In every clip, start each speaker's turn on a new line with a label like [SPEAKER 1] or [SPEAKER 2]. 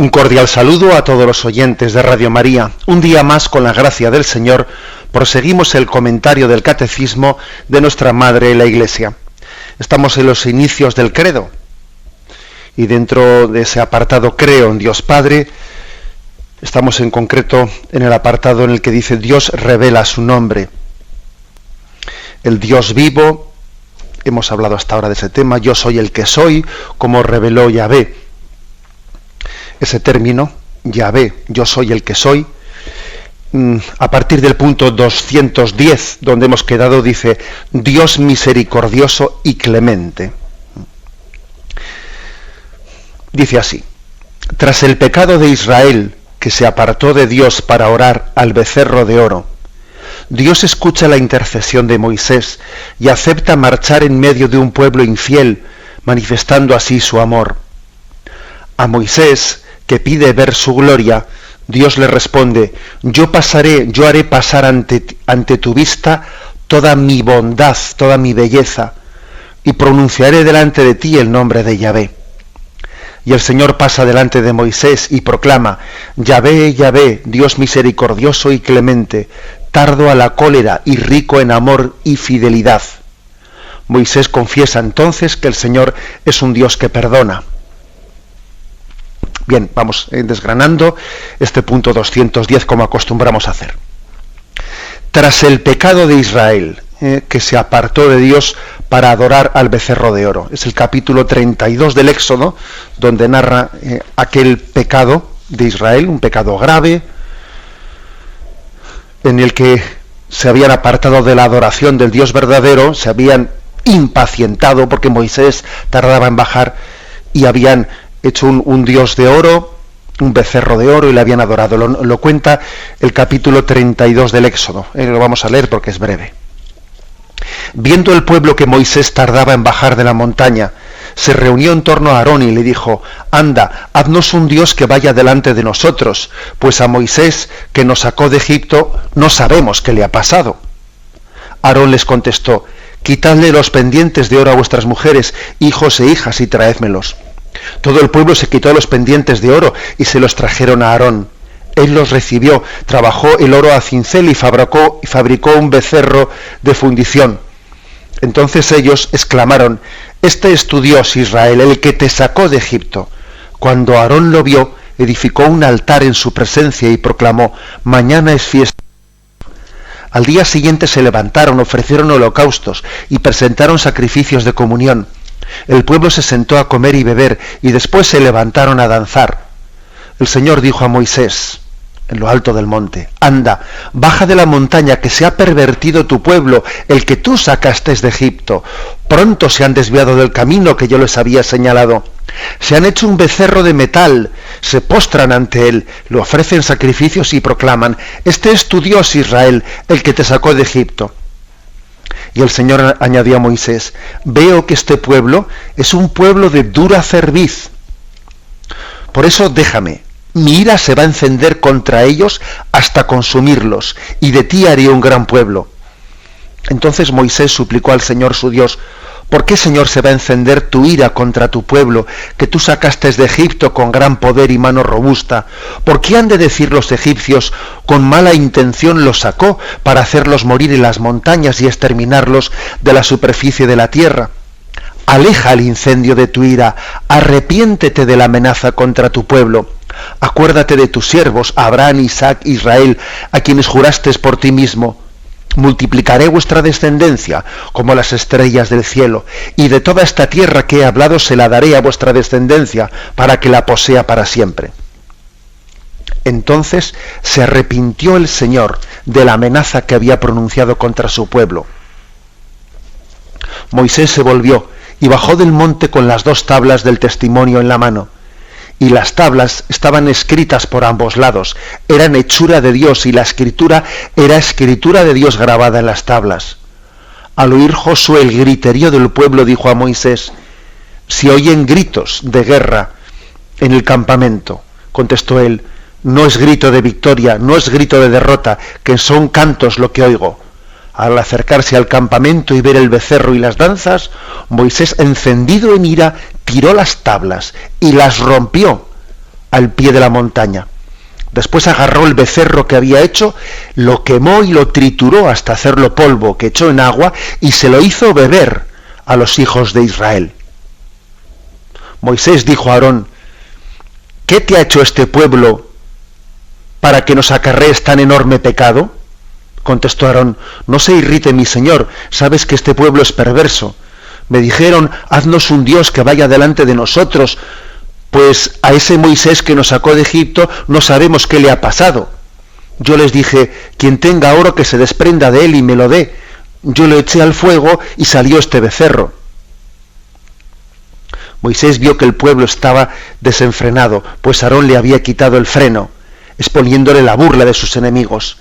[SPEAKER 1] Un cordial saludo a todos los oyentes de Radio María. Un día más, con la gracia del Señor, proseguimos el comentario del Catecismo de nuestra Madre la Iglesia. Estamos en los inicios del Credo y dentro de ese apartado Creo en Dios Padre, estamos en concreto en el apartado en el que dice Dios revela su nombre. El Dios vivo, hemos hablado hasta ahora de ese tema, yo soy el que soy, como reveló Yahvé. Ese término, Yahvé, yo soy el que soy, a partir del punto 210, donde hemos quedado, dice, Dios misericordioso y clemente. Dice así, tras el pecado de Israel, que se apartó de Dios para orar al becerro de oro, Dios escucha la intercesión de Moisés y acepta marchar en medio de un pueblo infiel, manifestando así su amor. A Moisés, que pide ver su gloria, Dios le responde, yo haré pasar ante tu vista toda mi bondad, toda mi belleza, y pronunciaré delante de ti el nombre de Yahvé. Y el Señor pasa delante de Moisés y proclama, Yahvé, Yahvé, Dios misericordioso y clemente, tardo a la cólera y rico en amor y fidelidad. Moisés confiesa entonces que el Señor es un Dios que perdona. Bien, vamos desgranando este punto 210 como acostumbramos a hacer. Tras el pecado de Israel, que se apartó de Dios para adorar al becerro de oro. Es el capítulo 32 del Éxodo, donde narra aquel pecado de Israel, un pecado grave, en el que se habían apartado de la adoración del Dios verdadero, se habían impacientado porque Moisés tardaba en bajar y habían hecho un dios de oro, un becerro de oro y le habían adorado. Lo cuenta el capítulo 32 del Éxodo. Lo vamos a leer porque es breve. Viendo el pueblo que Moisés tardaba en bajar de la montaña, se reunió en torno a Aarón y le dijo, anda, haznos un Dios que vaya delante de nosotros, pues a Moisés, que nos sacó de Egipto, no sabemos qué le ha pasado. Aarón les contestó, quitadle los pendientes de oro a vuestras mujeres, hijos e hijas, y traédmelos. Todo el pueblo se quitó los pendientes de oro y se los trajeron a Aarón. Él los recibió, trabajó el oro a cincel y fabricó un becerro de fundición. Entonces ellos exclamaron, este es tu Dios, Israel, el que te sacó de Egipto. Cuando Aarón lo vio, edificó un altar en su presencia y proclamó, mañana es fiesta. Al día siguiente se levantaron, ofrecieron holocaustos y presentaron sacrificios de comunión. El pueblo se sentó a comer y beber, y después se levantaron a danzar. El Señor dijo a Moisés, en lo alto del monte, anda, baja de la montaña, que se ha pervertido tu pueblo, el que tú sacaste de Egipto. Pronto se han desviado del camino que yo les había señalado. Se han hecho un becerro de metal, se postran ante él, le ofrecen sacrificios y proclaman, este es tu Dios, Israel, el que te sacó de Egipto. Y el Señor añadió a Moisés, veo que este pueblo es un pueblo de dura cerviz. Por eso déjame, mi ira se va a encender contra ellos hasta consumirlos, y de ti haré un gran pueblo. Entonces Moisés suplicó al Señor su Dios, ¿por qué, Señor, se va a encender tu ira contra tu pueblo, que tú sacaste de Egipto con gran poder y mano robusta? ¿Por qué han de decir los egipcios, con mala intención los sacó, para hacerlos morir en las montañas y exterminarlos de la superficie de la tierra? Aleja el incendio de tu ira, arrepiéntete de la amenaza contra tu pueblo. Acuérdate de tus siervos, Abraham, Isaac, Israel, a quienes juraste por ti mismo. Multiplicaré vuestra descendencia como las estrellas del cielo, y de toda esta tierra que he hablado se la daré a vuestra descendencia, para que la posea para siempre. Entonces se arrepintió el Señor de la amenaza que había pronunciado contra su pueblo. Moisés se volvió y bajó del monte con las 2 tablas del testimonio en la mano. Y las tablas estaban escritas por ambos lados, eran hechura de Dios, y la escritura era escritura de Dios grabada en las tablas. Al oír Josué el griterío del pueblo, dijo a Moisés, si oyen gritos de guerra en el campamento, contestó él, no es grito de victoria, no es grito de derrota, que son cantos lo que oigo. Al acercarse al campamento y ver el becerro y las danzas, Moisés, encendido en ira, tiró las tablas y las rompió. al pie de la montaña. Después agarró el becerro que había hecho, lo quemó y lo trituró hasta hacerlo polvo, que echó en agua y se lo hizo beber a los hijos de Israel. Moisés dijo a Aarón: ¿qué te ha hecho este pueblo para que nos acarrees tan enorme pecado? Contestó Aarón: no se irrite mi señor, sabes que este pueblo es perverso. Me dijeron: haznos un Dios que vaya delante de nosotros, pues a ese Moisés que nos sacó de Egipto no sabemos qué le ha pasado. Yo les dije: quien tenga oro que se desprenda de él y me lo dé. Yo lo eché al fuego y salió este becerro. Moisés vio que el pueblo estaba desenfrenado, pues Aarón le había quitado el freno, exponiéndole la burla de sus enemigos.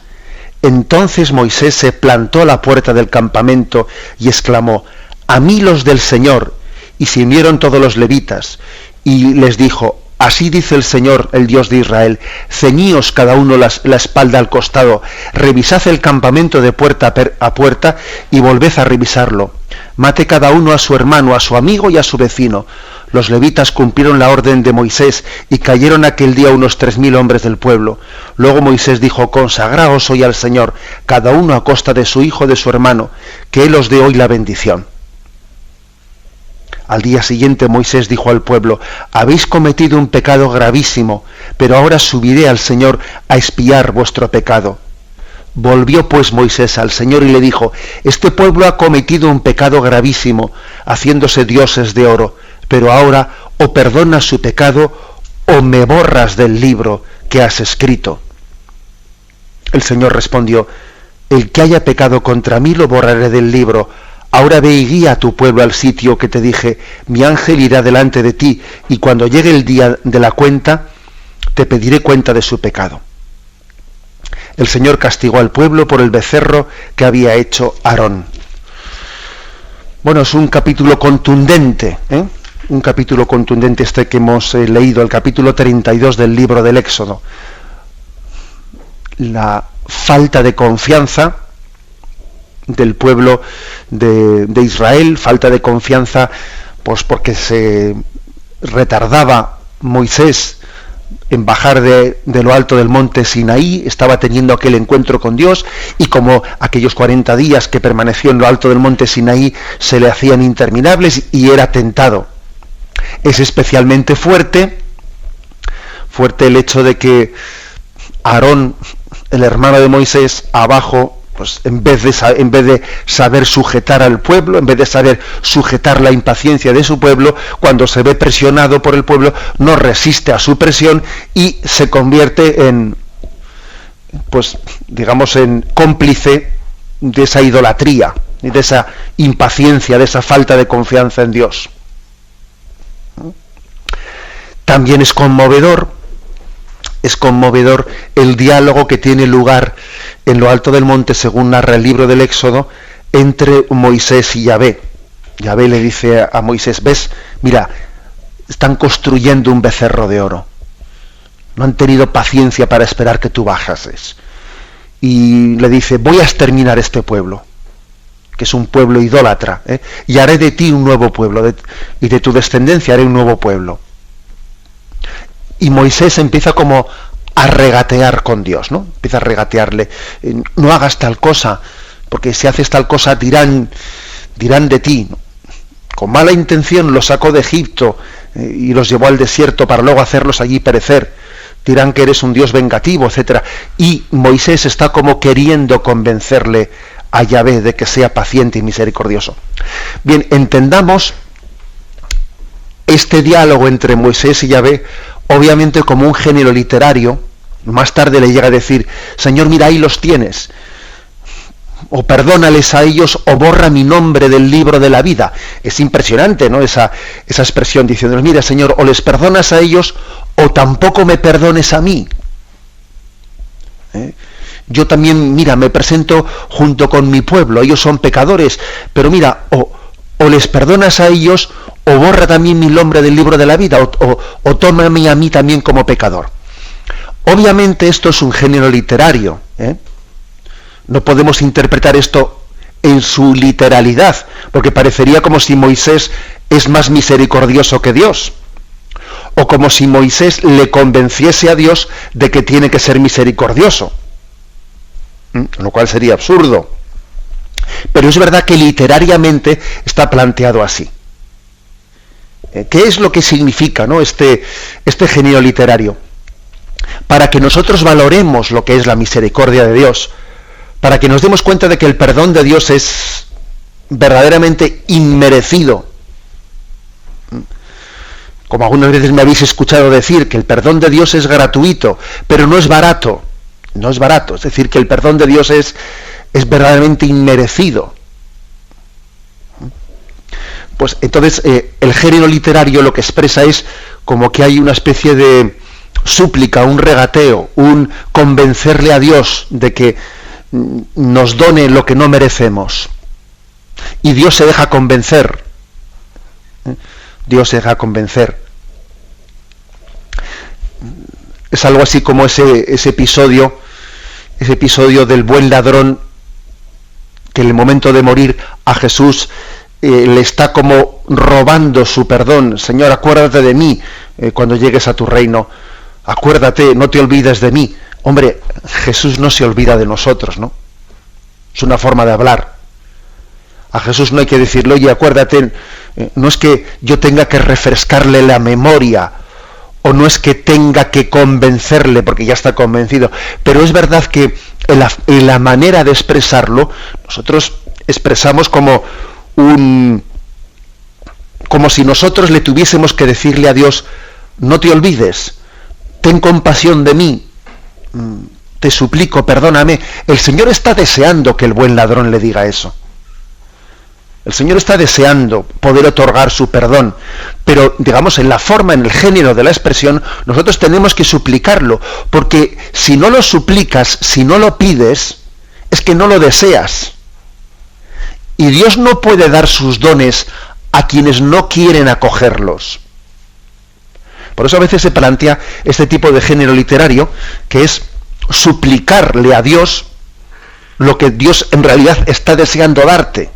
[SPEAKER 1] Entonces Moisés se plantó a la puerta del campamento y exclamó: a mí los del Señor. Y se unieron todos los levitas, y les dijo: así dice el Señor, el Dios de Israel, ceñíos cada uno la espalda al costado, revisad el campamento de puerta a puerta y volved a revisarlo. Mate cada uno a su hermano, a su amigo y a su vecino. Los levitas cumplieron la orden de Moisés y cayeron aquel día unos 3000 hombres del pueblo. Luego Moisés dijo: consagraos hoy al Señor, cada uno a costa de su hijo, de su hermano, que él os dé hoy la bendición. Al día siguiente Moisés dijo al pueblo: habéis cometido un pecado gravísimo, pero ahora subiré al Señor a expiar vuestro pecado. Volvió pues Moisés al Señor y le dijo: este pueblo ha cometido un pecado gravísimo, haciéndose dioses de oro, pero ahora o perdonas su pecado o me borras del libro que has escrito. El Señor respondió: el que haya pecado contra mí lo borraré del libro. Ahora ve y guía a tu pueblo al sitio que te dije, mi ángel irá delante de ti, y cuando llegue el día de la cuenta, te pediré cuenta de su pecado. El Señor castigó al pueblo por el becerro que había hecho Aarón. Bueno, es un capítulo contundente, un capítulo contundente este que hemos leído, el capítulo 32 del libro del Éxodo. La falta de confianza del pueblo de Israel, falta de confianza pues porque se retardaba Moisés en bajar de lo alto del monte Sinaí, estaba teniendo aquel encuentro con Dios, y como aquellos 40 días que permaneció en lo alto del monte Sinaí se le hacían interminables y era tentado. Es especialmente fuerte el hecho de que Aarón, el hermano de Moisés, abajo, pues en vez de saber sujetar al pueblo, en vez de saber sujetar la impaciencia de su pueblo, cuando se ve presionado por el pueblo, no resiste a su presión y se convierte en, pues digamos, en cómplice de esa idolatría, de esa impaciencia, de esa falta de confianza en Dios. También es conmovedor el diálogo que tiene lugar en lo alto del monte, según narra el libro del Éxodo, entre Moisés y Yahvé. Yahvé le dice a Moisés: ves, mira, están construyendo un becerro de oro. No han tenido paciencia para esperar que tú bajases. Y le dice: voy a exterminar este pueblo, que es un pueblo idólatra, y haré de ti un nuevo pueblo, y de tu descendencia haré un nuevo pueblo. Y Moisés empieza como a regatear con Dios, ¿no? Empieza a regatearle: no hagas tal cosa, porque si haces tal cosa dirán de ti, ¿no? Con mala intención los sacó de Egipto y los llevó al desierto para luego hacerlos allí perecer. Dirán que eres un Dios vengativo, etcétera. Y Moisés está como queriendo convencerle a Yahvé de que sea paciente y misericordioso. Bien, entendamos este diálogo entre Moisés y Yahvé obviamente como un género literario. Más tarde le llega a decir: Señor, mira, ahí los tienes, o perdónales a ellos o borra mi nombre del libro de la vida. Es impresionante, ¿no? Esa expresión diciendo: mira, Señor, o les perdonas a ellos o tampoco me perdones a mí. Yo también, mira, me presento junto con mi pueblo, ellos son pecadores, pero mira, o les perdonas a ellos o borra también mi nombre del libro de la vida, o tómame a mí también como pecador. Obviamente esto es un género literario, No podemos interpretar esto en su literalidad, porque parecería como si Moisés es más misericordioso que Dios. o como si Moisés le convenciese a Dios de que tiene que ser misericordioso, lo cual sería absurdo. Pero es verdad que literariamente está planteado así. ¿Qué es lo que significa, ¿no?, este genio literario? Para que nosotros valoremos lo que es la misericordia de Dios, para que nos demos cuenta de que el perdón de Dios es verdaderamente inmerecido. Como algunas veces me habéis escuchado decir, que el perdón de Dios es gratuito, pero no es barato. No es barato, es decir, que el perdón de Dios es verdaderamente inmerecido. Pues entonces el género literario lo que expresa es como que hay una especie de súplica, un regateo, un convencerle a Dios de que nos done lo que no merecemos. Y Dios se deja convencer. Dios se deja convencer. Es algo así como ese episodio del buen ladrón, que en el momento de morir a Jesús le está como robando su perdón. Señor, acuérdate de mí cuando llegues a tu reino. Acuérdate, no te olvides de mí. Hombre, Jesús no se olvida de nosotros, ¿no? Es una forma de hablar. A Jesús no hay que decirle, oye, acuérdate, no es que yo tenga que refrescarle la memoria, o no es que tenga que convencerle, porque ya está convencido, pero es verdad que en la manera de expresarlo, nosotros expresamos como si nosotros le tuviésemos que decirle a Dios, no te olvides, ten compasión de mí, te suplico, perdóname. El Señor está deseando que el buen ladrón le diga eso. El Señor está deseando poder otorgar su perdón, pero digamos en la forma, en el género de la expresión, nosotros tenemos que suplicarlo, porque si no lo suplicas, si no lo pides, es que no lo deseas. Y Dios no puede dar sus dones a quienes no quieren acogerlos. Por eso a veces se plantea este tipo de género literario, que es suplicarle a Dios lo que Dios en realidad está deseando darte.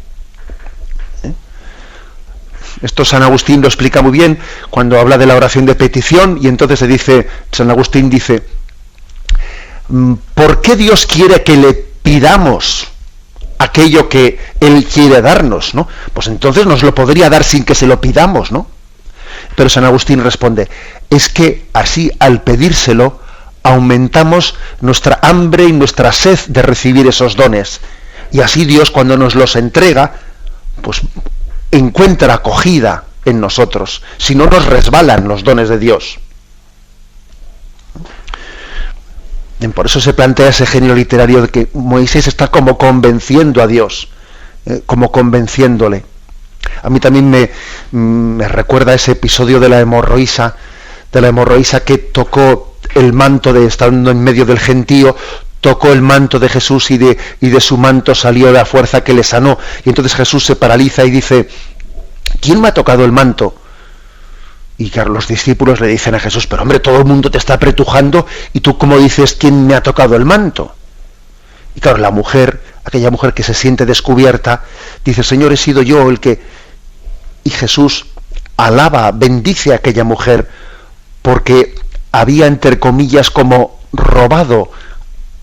[SPEAKER 1] Esto San Agustín lo explica muy bien cuando habla de la oración de petición, y entonces San Agustín dice, ¿por qué Dios quiere que le pidamos aquello que Él quiere darnos, ¿no? Pues entonces nos lo podría dar sin que se lo pidamos, ¿no? Pero San Agustín responde, es que así al pedírselo aumentamos nuestra hambre y nuestra sed de recibir esos dones, y así Dios, cuando nos los entrega, pues encuentra acogida en nosotros, si no nos resbalan los dones de Dios. Por eso se plantea ese género literario de que Moisés está como convenciendo a Dios, como convenciéndole. A mí también me recuerda ese episodio de la hemorroísa que tocó el manto, estando en medio del gentío, tocó el manto de Jesús y de su manto salió la fuerza que le sanó. Y entonces Jesús se paraliza y dice, ¿quién me ha tocado el manto? Y claro, los discípulos le dicen a Jesús, pero hombre, todo el mundo te está apretujando y tú cómo dices, ¿quién me ha tocado el manto? Y claro, la mujer, aquella mujer que se siente descubierta, dice, Señor, he sido yo el que... Y Jesús alaba, bendice a aquella mujer, porque había, entre comillas, como robado,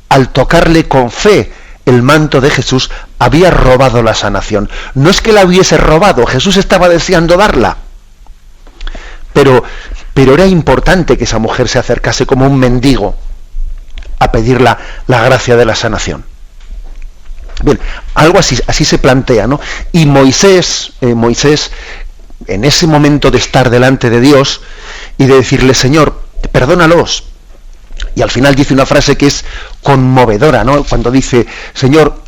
[SPEAKER 1] al tocarle con fe el manto de Jesús, había robado la sanación. No es que la hubiese robado, Jesús estaba deseando darla. Pero era importante que esa mujer se acercase como un mendigo a pedir la gracia de la sanación. Bien, algo así se plantea, ¿no? Y Moisés, en ese momento de estar delante de Dios y de decirle, Señor, perdónalos. Y al final dice una frase que es conmovedora, ¿no? Cuando dice, Señor,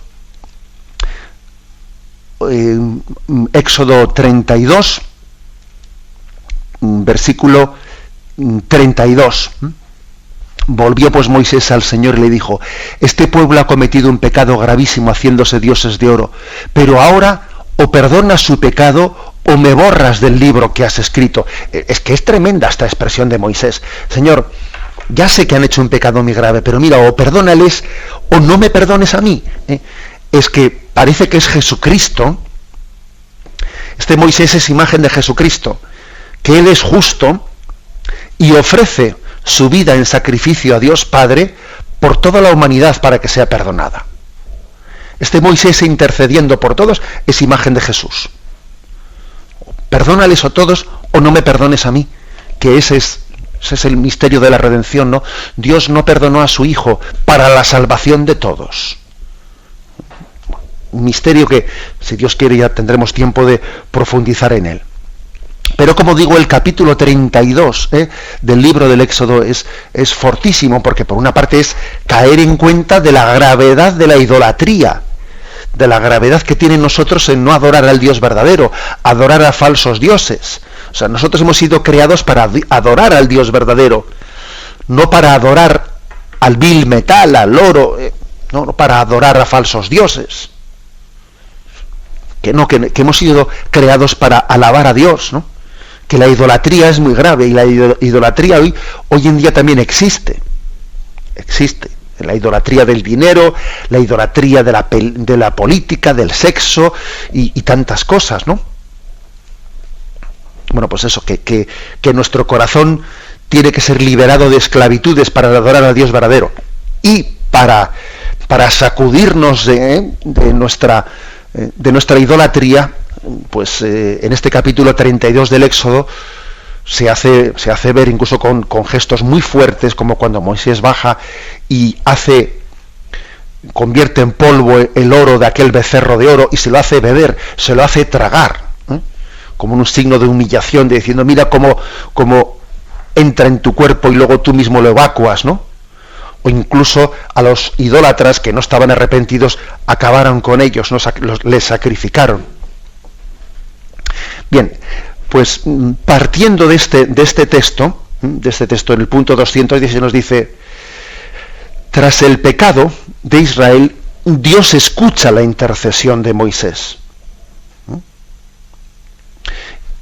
[SPEAKER 1] Éxodo 32, versículo 32. Volvió pues Moisés al Señor y le dijo, este pueblo ha cometido un pecado gravísimo haciéndose dioses de oro, pero ahora o perdonas su pecado o me borras del libro que has escrito. Es que es tremenda esta expresión de Moisés. Señor, ya sé que han hecho un pecado muy grave, pero mira, o perdónales o no me perdones a mí. Es que parece que es Jesucristo. Este Moisés es imagen de Jesucristo, que Él es justo y ofrece su vida en sacrificio a Dios Padre por toda la humanidad para que sea perdonada. Este Moisés intercediendo por todos es imagen de Jesús. Perdónales a todos o no me perdones a mí, que ese es el misterio de la redención, ¿no? Dios no perdonó a su Hijo para la salvación de todos. Un misterio que, si Dios quiere, ya tendremos tiempo de profundizar en él. Pero como digo, el capítulo 32 del libro del Éxodo es fortísimo, porque por una parte es caer en cuenta de la gravedad de la idolatría, de la gravedad que tienen nosotros en no adorar al Dios verdadero, adorar a falsos dioses. O sea, nosotros hemos sido creados para adorar al Dios verdadero, no para adorar al vil metal, al oro, no para adorar a falsos dioses. Que hemos sido creados para alabar a Dios, ¿no? Que la idolatría es muy grave, y la idolatría hoy en día también existe. La idolatría del dinero, la idolatría de la política, del sexo y tantas cosas, ¿no? Bueno, pues eso, que nuestro corazón tiene que ser liberado de esclavitudes para adorar a Dios verdadero, y para sacudirnos de nuestra idolatría, pues en este capítulo 32 del Éxodo se hace ver incluso con gestos muy fuertes, como cuando Moisés baja y convierte en polvo el oro de aquel becerro de oro y se lo hace beber, se lo hace tragar, como un signo de humillación, de diciendo, mira cómo entra en tu cuerpo y luego tú mismo lo evacuas, ¿no? O incluso a los idólatras que no estaban arrepentidos, acabaron con ellos, les sacrificaron. Bien, pues partiendo de este texto en el punto 210 nos dice: tras el pecado de Israel, Dios escucha la intercesión de Moisés.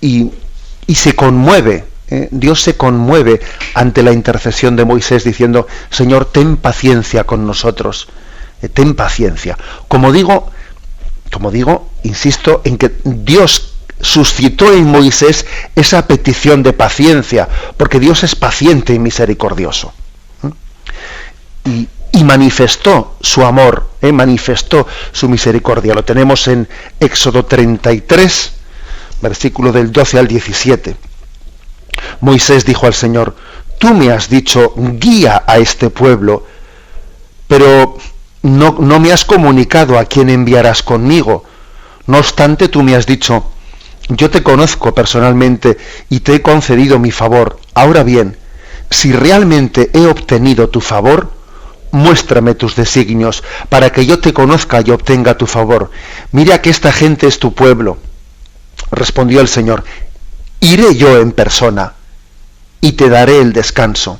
[SPEAKER 1] Y se conmueve, Dios se conmueve ante la intercesión de Moisés diciendo: Señor, ten paciencia con nosotros, ten paciencia. Como digo, insisto en que Dios suscitó en Moisés esa petición de paciencia, porque Dios es paciente y misericordioso. Y manifestó su amor, manifestó su misericordia. Lo tenemos en Éxodo 33, versículo del 12 al 17. Moisés dijo al Señor: tú me has dicho, guía a este pueblo, pero no me has comunicado a quién enviarás conmigo. No obstante, tú me has dicho: yo te conozco personalmente y te he concedido mi favor. Ahora bien, si realmente he obtenido tu favor, muéstrame tus designios, para que yo te conozca y obtenga tu favor. Mira que esta gente es tu pueblo. Respondió el Señor: iré yo en persona y te daré el descanso.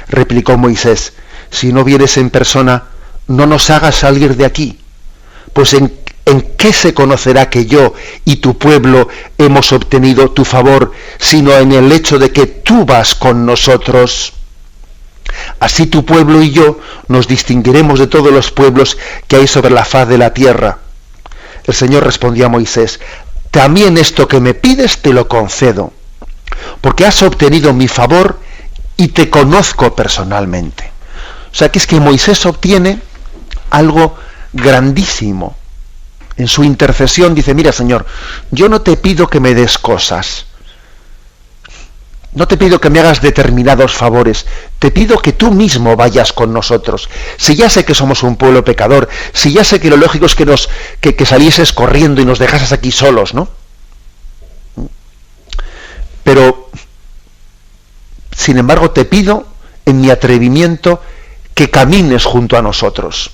[SPEAKER 1] Replicó Moisés: si no vienes en persona, no nos hagas salir de aquí, pues ¿en qué se conocerá que yo y tu pueblo hemos obtenido tu favor, sino en el hecho de que tú vas con nosotros? Así tu pueblo y yo nos distinguiremos de todos los pueblos que hay sobre la faz de la tierra. El Señor respondió a Moisés: también esto que me pides te lo concedo, porque has obtenido mi favor y te conozco personalmente. O sea, que es que Moisés obtiene algo grandísimo. En su intercesión dice: mira, Señor, yo no te pido que me des cosas, no te pido que me hagas determinados favores, te pido que tú mismo vayas con nosotros. Si ya sé que somos un pueblo pecador, si ya sé que lo lógico es que salieses corriendo y nos dejases aquí solos, ¿no? Pero, sin embargo, te pido, en mi atrevimiento, que camines junto a nosotros.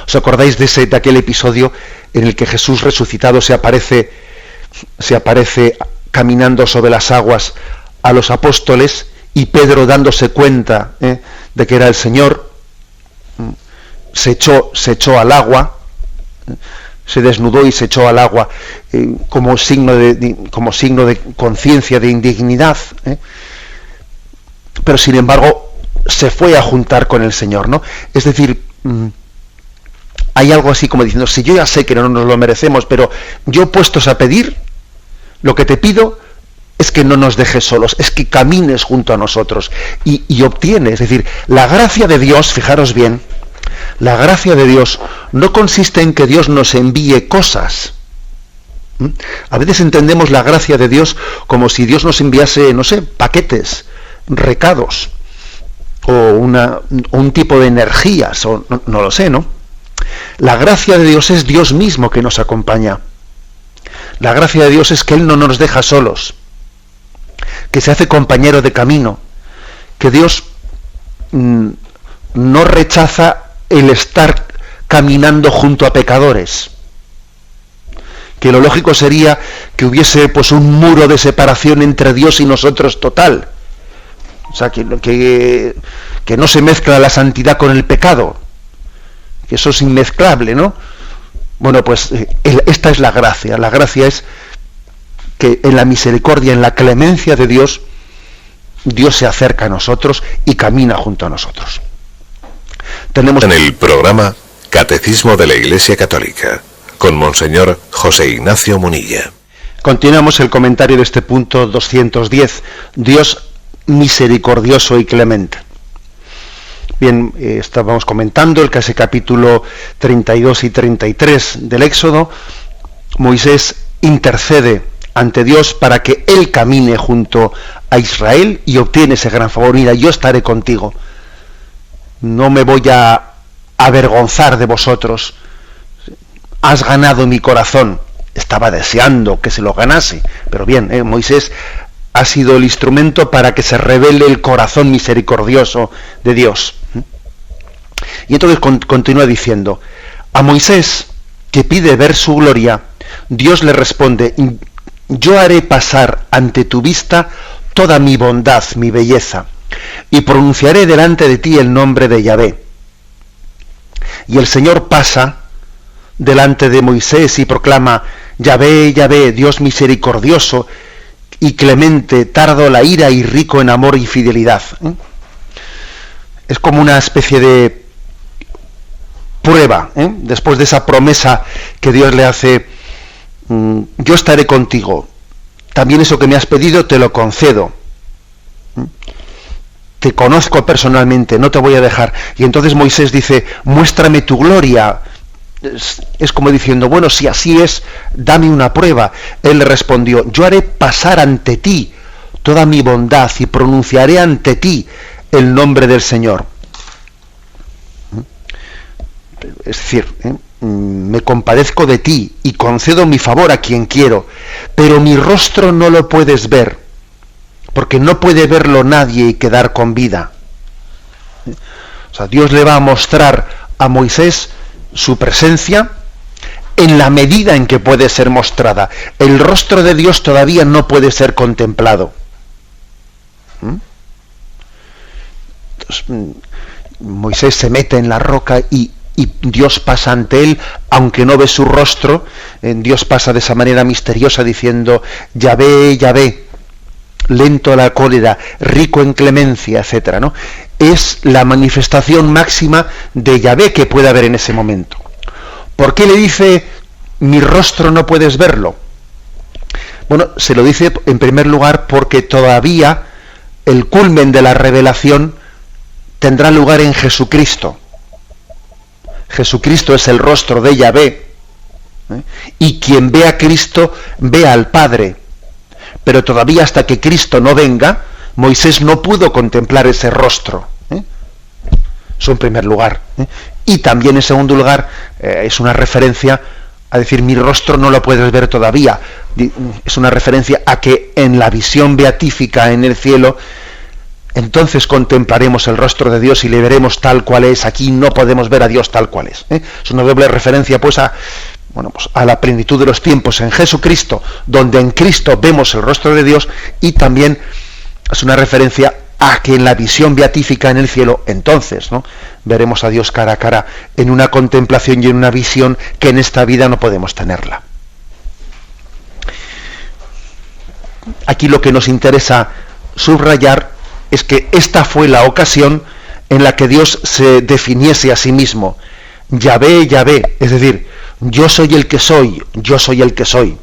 [SPEAKER 1] ¿Os acordáis de aquel episodio en el que Jesús resucitado se aparece caminando sobre las aguas a los apóstoles, y Pedro, dándose cuenta de que era el Señor, se echó al agua, se desnudó y se echó al agua como signo de conciencia, de indignidad, pero sin embargo se fue a juntar con el Señor, ¿no? Es decir, hay algo así como diciendo: si yo ya sé que no nos lo merecemos, pero yo puestos a pedir lo que te pido, es que no nos dejes solos, es que camines junto a nosotros y obtienes. Es decir, la gracia de Dios, fijaros bien, la gracia de Dios no consiste en que Dios nos envíe cosas. A veces entendemos la gracia de Dios como si Dios nos enviase, no sé, paquetes, recados, o un tipo de energías, o no lo sé, ¿no? La gracia de Dios es Dios mismo que nos acompaña. La gracia de Dios es que Él no nos deja solos, que se hace compañero de camino, que Dios no rechaza el estar caminando junto a pecadores, que lo lógico sería que hubiese pues un muro de separación entre Dios y nosotros total, o sea, que no se mezcla la santidad con el pecado, que eso es inmezclable, ¿no? Bueno, pues esta es la gracia es que en la misericordia, en la clemencia de Dios, Dios se acerca a nosotros y camina junto a nosotros. Tenemos
[SPEAKER 2] en el programa Catecismo de la Iglesia Católica con Monseñor José Ignacio Munilla.
[SPEAKER 1] Continuamos el comentario de este punto 210. Dios misericordioso y clemente. Bien, estábamos comentando el casi capítulo 32 y 33 del Éxodo. Moisés intercede ante Dios para que Él camine junto a Israel y obtiene ese gran favor. Mira, yo estaré contigo. No me voy a avergonzar de vosotros. Has ganado mi corazón. Estaba deseando que se lo ganase, pero bien, Moisés ha sido el instrumento para que se revele el corazón misericordioso de Dios. Y entonces continúa diciendo, a Moisés, que pide ver su gloria, Dios le responde, yo haré pasar ante tu vista toda mi bondad, mi belleza, y pronunciaré delante de ti el nombre de Yahvé. Y el Señor pasa delante de Moisés y proclama, Yahvé, Yahvé, Dios misericordioso y clemente, tardo la ira y rico en amor y fidelidad. Es como una especie de prueba, después de esa promesa que Dios le hace, yo estaré contigo, también eso que me has pedido te lo concedo, te conozco personalmente, no te voy a dejar. Y entonces Moisés dice, muéstrame tu gloria. Es como diciendo, bueno, si así es, dame una prueba. Él le respondió, yo haré pasar ante ti toda mi bondad y pronunciaré ante ti el nombre del Señor. Es decir, me compadezco de ti y concedo mi favor a quien quiero, pero mi rostro no lo puedes ver, porque no puede verlo nadie y quedar con vida. O sea, Dios le va a mostrar a Moisés su presencia en la medida en que puede ser mostrada. El rostro de Dios todavía no puede ser contemplado. Entonces, Moisés se mete en la roca y Dios pasa ante él, aunque no ve su rostro. Dios pasa de esa manera misteriosa diciendo, Yahvé, Yahvé, lento a la cólera, rico en clemencia, etcétera, ¿no? Es la manifestación máxima de Yahvé que puede haber en ese momento. ¿Por qué le dice, mi rostro no puedes verlo? Bueno, se lo dice en primer lugar porque todavía el culmen de la revelación tendrá lugar en Jesucristo. Jesucristo es el rostro de Yahvé, y quien ve a Cristo ve al Padre. Pero todavía hasta que Cristo no venga, Moisés no pudo contemplar ese rostro. Eso en primer lugar. Y también en segundo lugar es una referencia a decir, mi rostro no lo puedes ver todavía. Es una referencia a que en la visión beatífica en el cielo, entonces contemplaremos el rostro de Dios y le veremos tal cual es. Aquí no podemos ver a Dios tal cual es. Es una doble referencia pues a la plenitud de los tiempos en Jesucristo, donde en Cristo vemos el rostro de Dios, y también es una referencia a que en la visión beatífica en el cielo, entonces, ¿no?, veremos a Dios cara a cara en una contemplación y en una visión que en esta vida no podemos tenerla. Aquí lo que nos interesa subrayar es que esta fue la ocasión en la que Dios se definiese a sí mismo. Yahvé, Yahvé, es decir, yo soy el que soy, yo soy el que soy.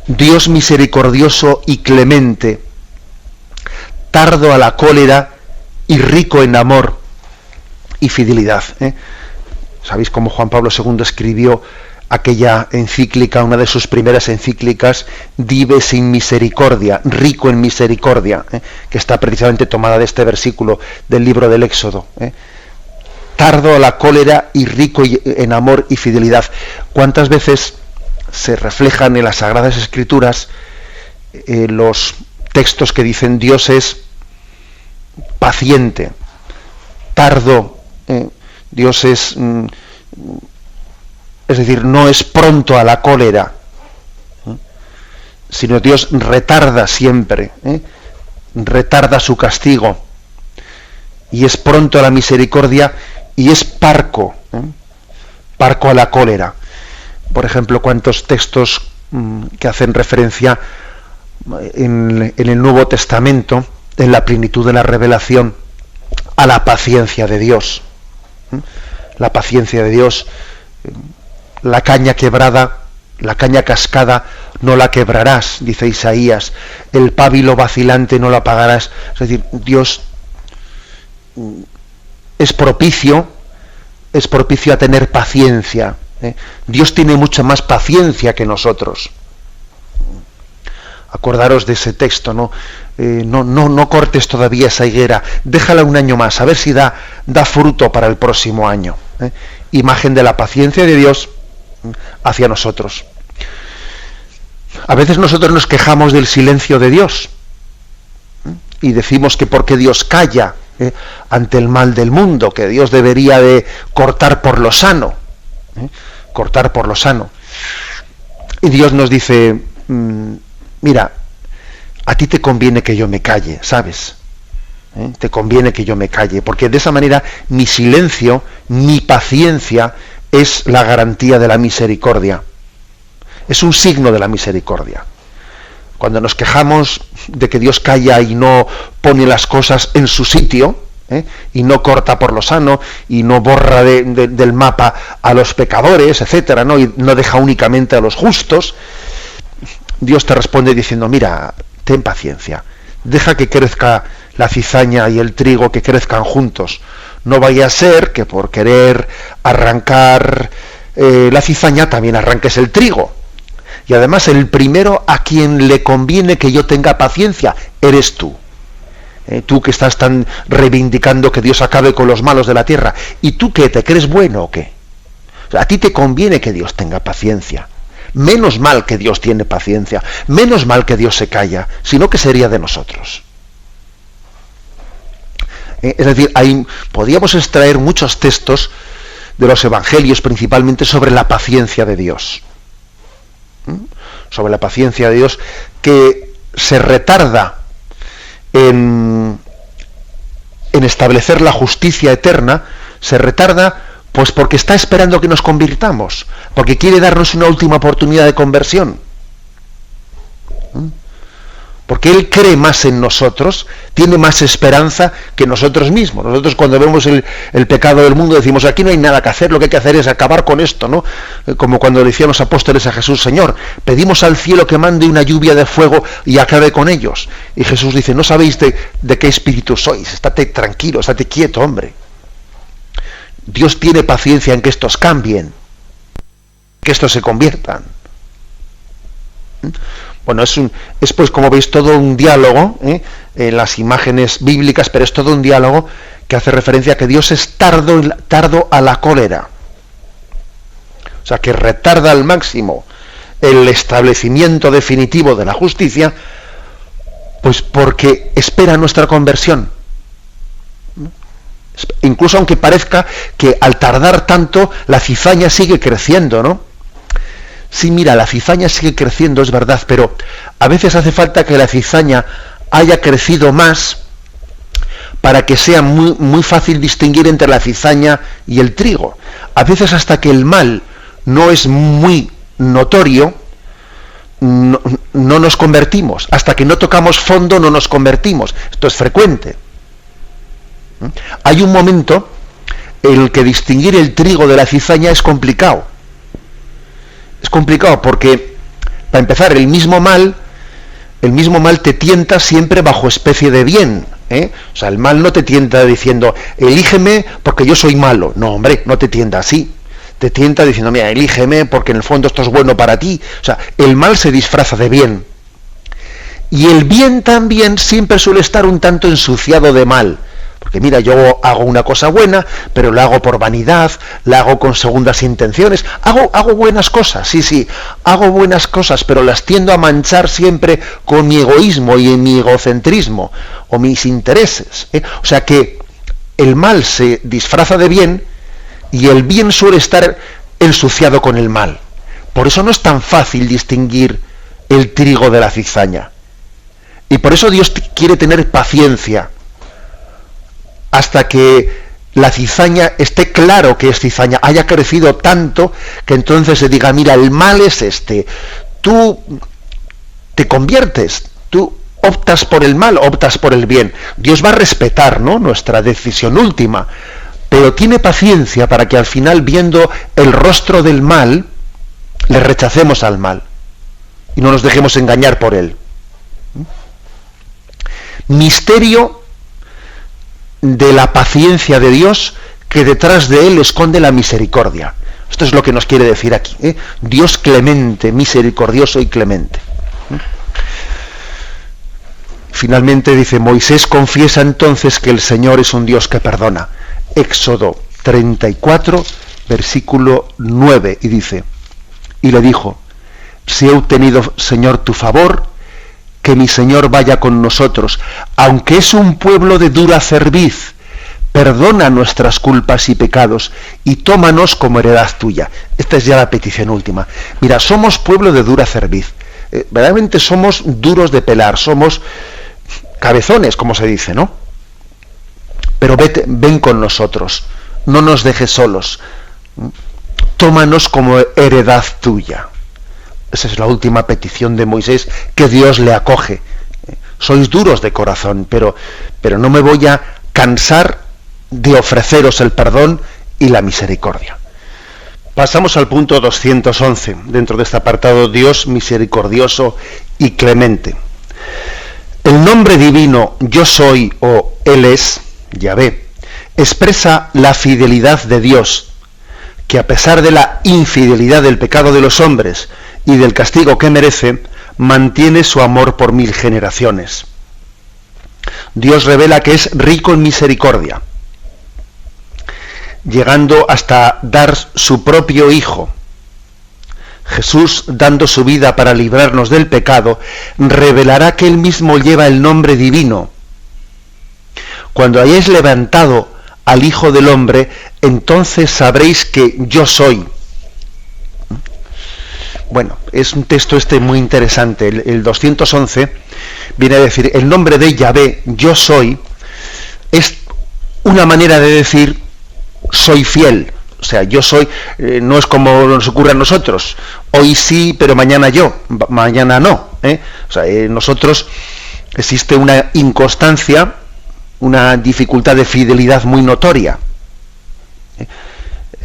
[SPEAKER 1] Dios misericordioso y clemente, tardo a la cólera y rico en amor y fidelidad. ¿Sabéis cómo Juan Pablo II escribió aquella encíclica, una de sus primeras encíclicas, Dive sin misericordia, rico en misericordia, que está precisamente tomada de este versículo del libro del Éxodo? Tardo a la cólera y rico en amor y fidelidad. ¿Cuántas veces se reflejan en las Sagradas Escrituras los textos que dicen Dios es paciente, tardo, Dios es decir, no es pronto a la cólera, sino Dios retarda siempre, retarda su castigo, y es pronto a la misericordia, y es parco, parco a la cólera. Por ejemplo, cuántos textos que hacen referencia en el Nuevo Testamento, en la plenitud de la revelación, a la paciencia de Dios. La paciencia de Dios, la caña quebrada, la caña cascada, no la quebrarás, dice Isaías, el pábilo vacilante no lo apagarás. Es decir, Dios es propicio a tener paciencia. Dios tiene mucha más paciencia que nosotros. Acordaros de ese texto, ¿no? No cortes todavía esa higuera, déjala un año más, a ver si da fruto para el próximo año. Imagen de la paciencia de Dios hacia nosotros. A veces nosotros nos quejamos del silencio de Dios y decimos que porque Dios calla ante el mal del mundo, que Dios debería de cortar por lo sano, cortar por lo sano. Y Dios nos dice, mira, a ti te conviene que yo me calle, ¿sabes? Te conviene que yo me calle, porque de esa manera mi silencio, mi paciencia es la garantía de la misericordia. Es un signo de la misericordia. Cuando nos quejamos de que Dios calla y no pone las cosas en su sitio, y no corta por lo sano, y no borra del mapa a los pecadores, etcétera, ¿no? Y no deja únicamente a los justos, Dios te responde diciendo, mira, ten paciencia, deja que crezca la cizaña y el trigo, que crezcan juntos. No vaya a ser que por querer arrancar la cizaña también arranques el trigo. Y además el primero a quien le conviene que yo tenga paciencia eres tú. Tú que estás tan reivindicando que Dios acabe con los malos de la tierra. ¿Y tú qué? ¿Te crees bueno o qué? O sea, a ti te conviene que Dios tenga paciencia. Menos mal que Dios tiene paciencia. Menos mal que Dios se calla. Sino que sería de nosotros. Es decir, podríamos extraer muchos textos de los evangelios, principalmente sobre la paciencia de Dios. Sobre la paciencia de Dios, que se retarda en establecer la justicia eterna, se retarda pues porque está esperando que nos convirtamos, porque quiere darnos una última oportunidad de conversión. Porque Él cree más en nosotros, tiene más esperanza que nosotros mismos. Nosotros cuando vemos el pecado del mundo decimos, aquí no hay nada que hacer, lo que hay que hacer es acabar con esto, ¿no? Como cuando le decían los apóstoles a Jesús, Señor, pedimos al cielo que mande una lluvia de fuego y acabe con ellos. Y Jesús dice, no sabéis de qué espíritu sois, estate tranquilo, estate quieto, hombre. Dios tiene paciencia en que estos cambien, que estos se conviertan. Bueno, es pues como veis todo un diálogo en las imágenes bíblicas, pero es todo un diálogo que hace referencia a que Dios es tardo a la cólera. O sea, que retarda al máximo el establecimiento definitivo de la justicia, pues porque espera nuestra conversión. Incluso aunque parezca que al tardar tanto la cizaña sigue creciendo, ¿no? Sí, mira, la cizaña sigue creciendo, es verdad, pero a veces hace falta que la cizaña haya crecido más para que sea muy, muy fácil distinguir entre la cizaña y el trigo. A veces hasta que el mal no es muy notorio, no nos convertimos. Hasta que no tocamos fondo no nos convertimos. Esto es frecuente. Hay un momento en el que distinguir el trigo de la cizaña es complicado. Es complicado porque Para empezar, el mismo mal te tienta siempre bajo especie de bien, ¿eh? O sea, el mal no te tienta diciendo, elígeme porque yo soy malo. No, hombre, no te tienta así. Te tienta diciendo, mira, elígeme porque en el fondo esto es bueno para ti. O sea, el mal se disfraza de bien. Y el bien también siempre suele estar un tanto ensuciado de mal. Porque mira, yo hago una cosa buena, pero la hago por vanidad, la hago con segundas intenciones. Hago buenas cosas, sí, hago buenas cosas, pero las tiendo a manchar siempre con mi egoísmo y en mi egocentrismo, o mis intereses, ¿eh? O sea que el mal se disfraza de bien, y el bien suele estar ensuciado con el mal. Por eso no es tan fácil distinguir el trigo de la cizaña. Y por eso Dios quiere tener paciencia hasta que la cizaña esté claro que es cizaña, haya crecido tanto que entonces se diga, mira, el mal es este. Tú te conviertes, tú optas por el mal, optas por el bien. Dios va a respetar, ¿no?, nuestra decisión última, pero tiene paciencia para que al final, viendo el rostro del mal, le rechacemos al mal y no nos dejemos engañar por él. Misterio de la paciencia de Dios, que detrás de él esconde la misericordia. Esto es lo que nos quiere decir aquí, ¿eh? Dios clemente, misericordioso y clemente. Finalmente dice, Moisés confiesa entonces que el Señor es un Dios que perdona. Éxodo 34, versículo 9, y dice, y le dijo, si he obtenido, Señor, tu favor, que mi Señor vaya con nosotros, aunque es un pueblo de dura cerviz, perdona nuestras culpas y pecados, y tómanos como heredad tuya. Esta es ya la petición última. Mira, somos pueblo de dura cerviz, verdaderamente somos duros de pelar, somos cabezones, como se dice, ¿no? Pero ven con nosotros, no nos dejes solos, tómanos como heredad tuya. Esa es la última petición de Moisés, que Dios le acoge. Sois duros de corazón, pero no me voy a cansar de ofreceros el perdón y la misericordia. Pasamos al punto 211, dentro de este apartado, Dios misericordioso y clemente. El nombre divino yo soy o Él es, Yahvé, expresa la fidelidad de Dios, que a pesar de la infidelidad del pecado de los hombres y del castigo que merece, mantiene su amor por 1000 generaciones. Dios revela que es rico en misericordia, llegando hasta dar su propio Hijo. Jesús, dando su vida para librarnos del pecado, revelará que Él mismo lleva el nombre divino. Cuando hayáis levantado al Hijo del Hombre, entonces sabréis que yo soy. Bueno, es un texto muy interesante. El 211 viene a decir, el nombre de Yahvé, yo soy, es una manera de decir, soy fiel. O sea, yo soy, no es como nos ocurre a nosotros. Hoy sí, pero mañana mañana no. O sea, nosotros existe una inconstancia, una dificultad de fidelidad muy notoria.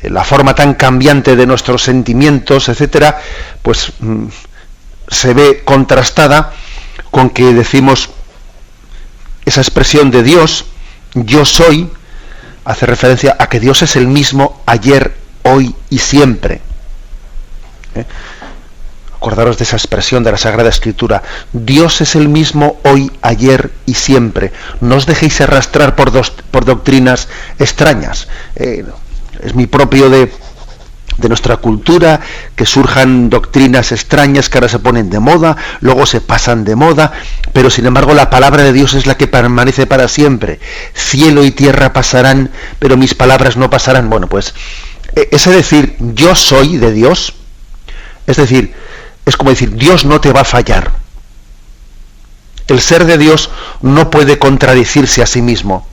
[SPEAKER 1] La forma tan cambiante de nuestros sentimientos, etcétera, pues se ve contrastada con que decimos esa expresión de Dios, yo soy, hace referencia a que Dios es el mismo ayer, hoy y siempre. Acordaros de esa expresión de la Sagrada Escritura, Dios es el mismo hoy, ayer y siempre. No os dejéis arrastrar por doctrinas extrañas. Es muy propio de nuestra cultura que surjan doctrinas extrañas que ahora se ponen de moda, luego se pasan de moda, pero sin embargo la palabra de Dios es la que permanece para siempre. Cielo y tierra pasarán, pero mis palabras no pasarán. Bueno, pues ese decir yo soy de Dios, es decir, es como decir Dios no te va a fallar. El ser de Dios no puede contradecirse a sí mismo.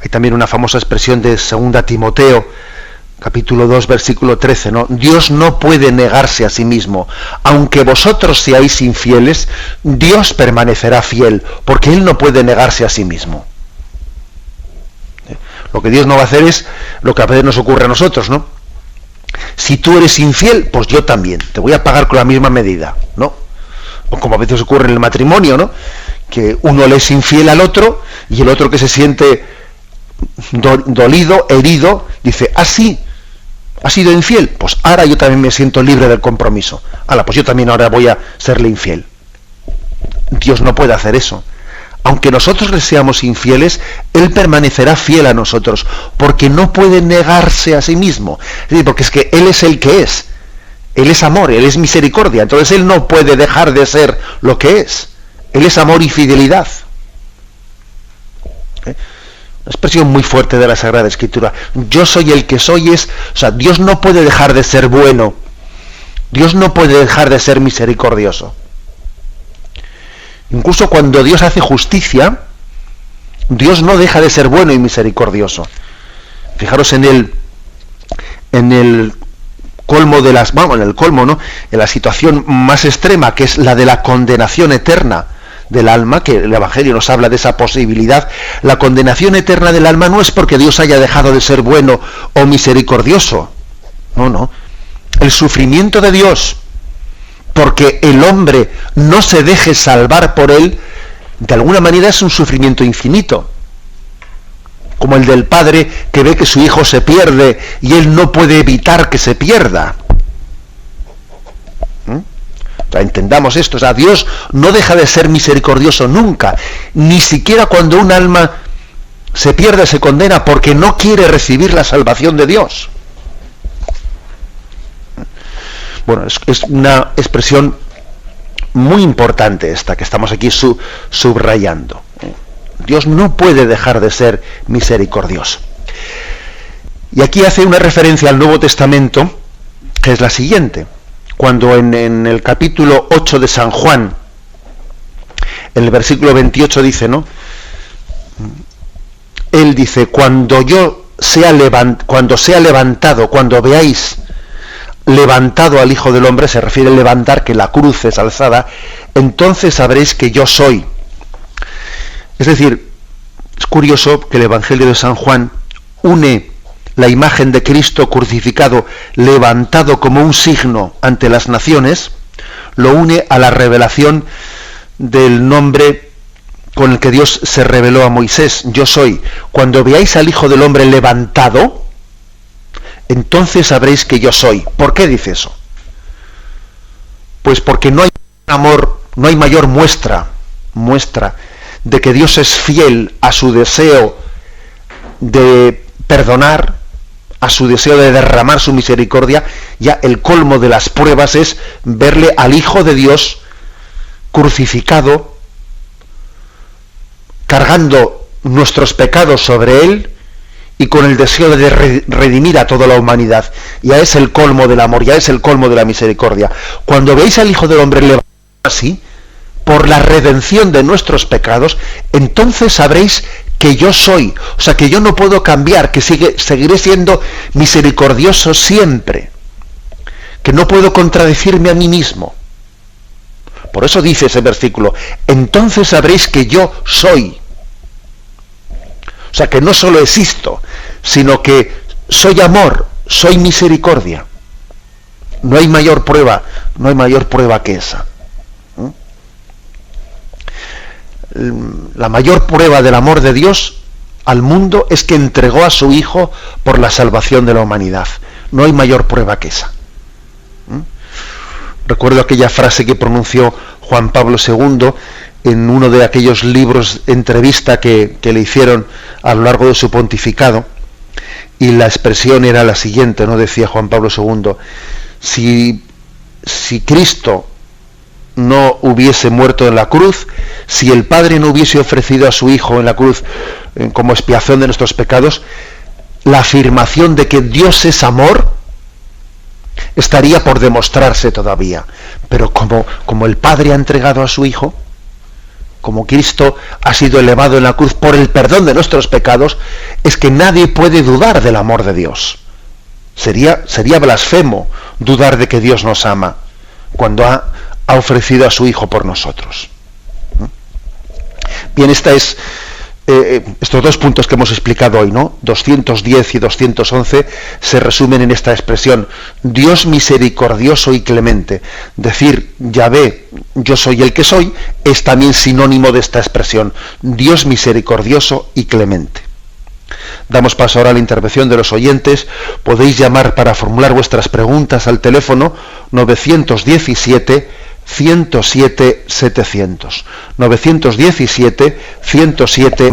[SPEAKER 1] Hay también una famosa expresión de 2 Timoteo, capítulo 2, versículo 13, ¿no? Dios no puede negarse a sí mismo. Aunque vosotros seáis infieles, Dios permanecerá fiel, porque Él no puede negarse a sí mismo. Lo que Dios no va a hacer es lo que a veces nos ocurre a nosotros, ¿no? si tú eres infiel, pues yo también, te voy a pagar con la misma medida, ¿no? O como a veces ocurre en el matrimonio, ¿no? Que uno le es infiel al otro y el otro, que se siente dolido, herido, dice, ah, sí, ha sido infiel, pues ahora yo también me siento libre del compromiso. Pues yo también ahora voy a serle infiel. Dios no puede hacer eso. Aunque nosotros le seamos infieles, Él permanecerá fiel a nosotros, porque no puede negarse a sí mismo. Es decir, porque es que Él es el que es. Él es amor, Él es misericordia. Entonces Él no puede dejar de ser lo que es. Él es amor y fidelidad. Una expresión muy fuerte de la Sagrada Escritura. Yo soy el que soy es... O sea, Dios no puede dejar de ser bueno. Dios no puede dejar de ser misericordioso. Incluso cuando Dios hace justicia, Dios no deja de ser bueno y misericordioso. Fijaros en el colmo de las... Vamos, en el colmo, ¿no? En la situación más extrema, que es la de la condenación eterna del alma, que el Evangelio nos habla de esa posibilidad. La condenación eterna del alma no es porque Dios haya dejado de ser bueno o misericordioso. No. El sufrimiento de Dios, porque el hombre no se deje salvar por él, de alguna manera es un sufrimiento infinito, como el del padre que ve que su hijo se pierde y él no puede evitar que se pierda. O sea, entendamos esto. O sea, Dios no deja de ser misericordioso nunca, ni siquiera cuando un alma se pierde, se condena porque no quiere recibir la salvación de Dios. Bueno, es una expresión muy importante esta que estamos aquí subrayando. Dios no puede dejar de ser misericordioso. Y aquí hace una referencia al Nuevo Testamento, que es la siguiente. Cuando en el capítulo 8 de San Juan, en el versículo 28 dice, ¿no? Él dice, cuando sea levantado, cuando veáis levantado al Hijo del Hombre, se refiere a levantar, que la cruz es alzada, entonces sabréis que yo soy. Es decir, es curioso que el Evangelio de San Juan une la imagen de Cristo crucificado, levantado como un signo ante las naciones, lo une a la revelación del nombre con el que Dios se reveló a Moisés, yo soy. Cuando veáis al Hijo del Hombre levantado, entonces sabréis que yo soy. ¿Por qué dice eso? Pues porque no hay amor, no hay mayor muestra de que Dios es fiel a su deseo de perdonar, a su deseo de derramar su misericordia. Ya el colmo de las pruebas es verle al Hijo de Dios crucificado, cargando nuestros pecados sobre él y con el deseo de redimir a toda la humanidad. Ya es el colmo del amor, ya es el colmo de la misericordia. Cuando veis al Hijo del Hombre levantado así, por la redención de nuestros pecados, entonces sabréis que yo soy. O sea, que yo no puedo cambiar, que seguiré siendo misericordioso siempre, que no puedo contradecirme a mí mismo. Por eso dice ese versículo, entonces sabréis que yo soy. O sea, que no solo existo, sino que soy amor, soy misericordia. No hay mayor prueba que esa. La mayor prueba del amor de Dios al mundo es que entregó a su Hijo por la salvación de la humanidad. No hay mayor prueba que esa. Recuerdo aquella frase que pronunció Juan Pablo II en uno de aquellos libros de entrevista que le hicieron a lo largo de su pontificado, y la expresión era la siguiente, ¿no? Decía Juan Pablo II, si Cristo no hubiese muerto en la cruz, si el Padre no hubiese ofrecido a su Hijo en la cruz como expiación de nuestros pecados, la afirmación de que Dios es amor estaría por demostrarse todavía. Pero como el Padre ha entregado a su Hijo, como Cristo ha sido elevado en la cruz por el perdón de nuestros pecados, es que nadie puede dudar del amor de Dios. Sería blasfemo dudar de que Dios nos ama cuando ha ofrecido a su Hijo por nosotros. Bien, esta es estos dos puntos que hemos explicado hoy, ¿no? 210 y 211 se resumen en esta expresión: Dios misericordioso y clemente. Decir Yahvé, yo soy el que soy, es también sinónimo de esta expresión: Dios misericordioso y clemente. Damos paso ahora a la intervención de los oyentes. Podéis llamar para formular vuestras preguntas al teléfono 917 107 700. 917 107.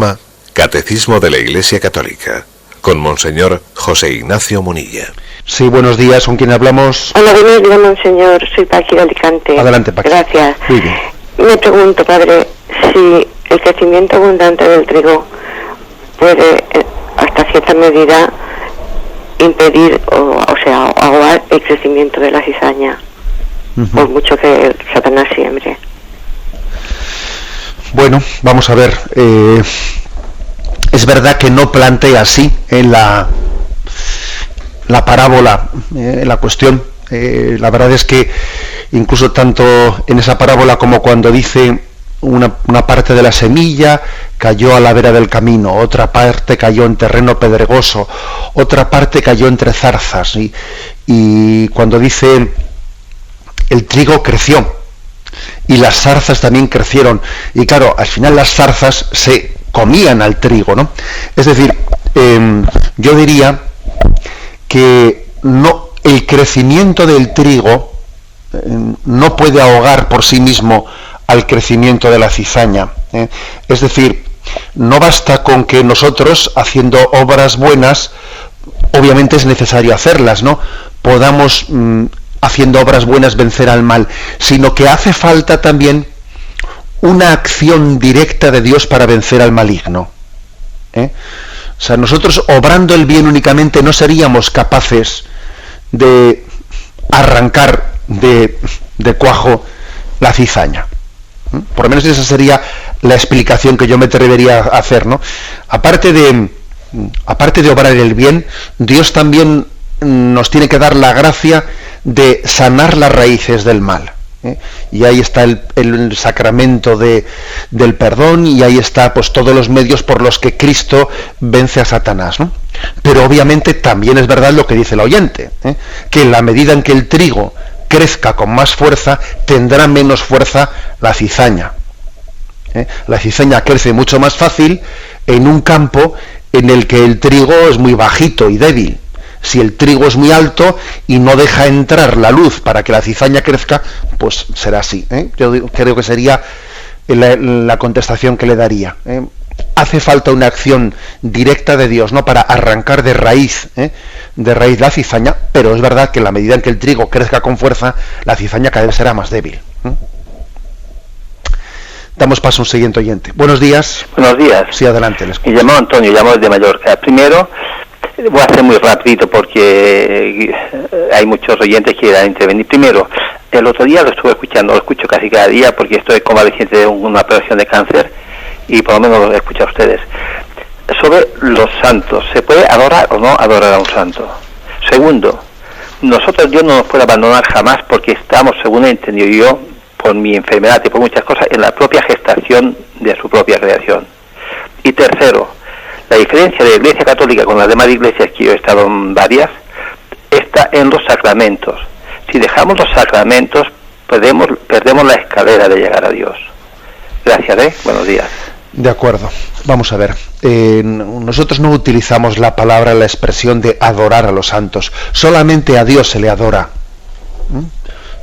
[SPEAKER 2] Catecismo de la Iglesia Católica, con Monseñor José Ignacio Munilla.
[SPEAKER 1] Sí, buenos días. ¿Con quién hablamos?
[SPEAKER 3] Hola, buenos días, Monseñor. Soy Paqui de Alicante.
[SPEAKER 1] Adelante, Paqui.
[SPEAKER 3] Gracias.
[SPEAKER 1] Muy bien.
[SPEAKER 3] Me pregunto, padre, si el crecimiento abundante del trigo puede, hasta cierta medida, impedir o ahogar el crecimiento de la cizaña, por mucho que Satanás siembre.
[SPEAKER 1] Bueno, vamos a ver. Es verdad que no plantea así en la parábola la cuestión. La verdad es que incluso tanto en esa parábola como cuando dice una parte de la semilla cayó a la vera del camino, otra parte cayó en terreno pedregoso, otra parte cayó entre zarzas, y cuando dice el trigo creció y las zarzas también crecieron, y claro, al final las zarzas se comían al trigo, ¿no? Es decir, yo diría que no, el crecimiento del trigo no puede ahogar por sí mismo al crecimiento de la cizaña. Es decir, no basta con que nosotros, haciendo obras buenas, obviamente es necesario hacerlas, ¿no?, podamos, haciendo obras buenas, vencer al mal, sino que hace falta también una acción directa de Dios para vencer al maligno. O sea, nosotros obrando el bien únicamente no seríamos capaces de arrancar de cuajo la cizaña. Por lo menos esa sería la explicación que yo me atrevería a hacer, ¿no? Aparte de obrar el bien, Dios también nos tiene que dar la gracia de sanar las raíces del mal. Y ahí está el sacramento del perdón, y ahí está pues todos los medios por los que Cristo vence a Satanás, ¿no? Pero obviamente también es verdad lo que dice el oyente, que en la medida en que el trigo crezca con más fuerza, tendrá menos fuerza la cizaña. La cizaña crece mucho más fácil en un campo en el que el trigo es muy bajito y débil. Si el trigo es muy alto y no deja entrar la luz para que la cizaña crezca, pues será así. Yo creo que sería la contestación que le daría. Hace falta una acción directa de Dios, ¿no?, para arrancar de raíz la cizaña, pero es verdad que en la medida en que el trigo crezca con fuerza, la cizaña cada vez será más débil. Damos paso a un siguiente oyente. Buenos días.
[SPEAKER 4] Buenos días.
[SPEAKER 1] Sí, adelante. Les
[SPEAKER 4] me llamo Antonio, llamo desde Mallorca. Primero, voy a hacer muy rapidito porque hay muchos oyentes que quieran intervenir. Primero, el otro día lo estuve escuchando, lo escucho casi cada día porque estoy convaleciente de una operación de cáncer y por lo menos lo escucho a ustedes. Sobre los santos, ¿se puede adorar o no adorar a un santo? Segundo, nosotros Dios no nos puede abandonar jamás porque estamos, según he entendido yo, por mi enfermedad y por muchas cosas, en la propia gestación de su propia creación. Y tercero, la diferencia de la Iglesia Católica con las demás iglesias, que yo he estado en varias, está en los sacramentos. Si dejamos los sacramentos, perdemos la escalera de llegar a Dios. Gracias, buenos días.
[SPEAKER 1] De acuerdo. Vamos a ver. Nosotros no utilizamos la palabra, la expresión de adorar a los santos. Solamente a Dios se le adora.